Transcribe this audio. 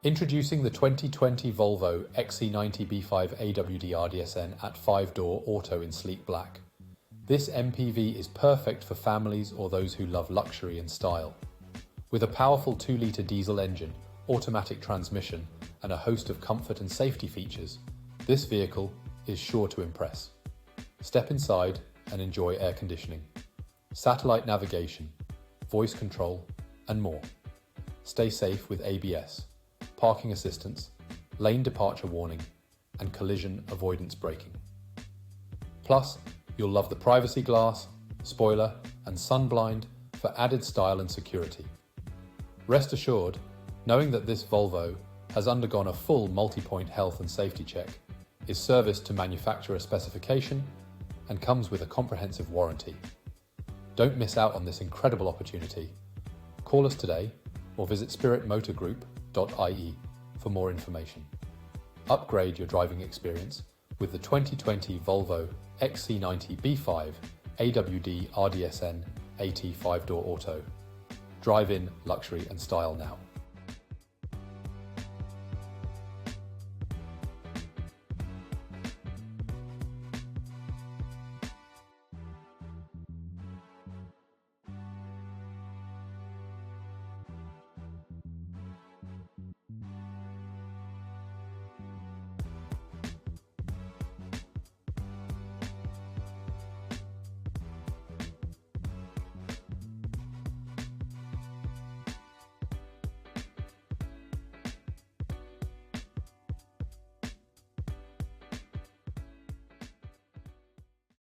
Introducing the 2020 Volvo Xc90 B5 AWD Rdsn at 5-door auto in sleek black. This MPV is perfect for families or those who love luxury and style. With a powerful 2-litre diesel engine, automatic transmission, and a host of comfort and safety features, this vehicle is sure to impress. Step inside and enjoy air conditioning, satellite navigation, voice control, and more. Stay safe with ABS, parking assistance, lane departure warning, and collision avoidance braking. Plus, you'll love the privacy glass, spoiler, and Sunblind for added style and security. Rest assured, knowing that this Volvo has undergone a full multi-point health and safety check, is serviced to manufacturer specification, and comes with a comprehensive warranty. Don't miss out on this incredible opportunity. Call us today or visit spiritmotorgroup.ie for more information. Upgrade your driving experience with the 2020 Volvo Xc90 B5 AWD Rdsn AT 5-door auto. Drive in luxury and style now.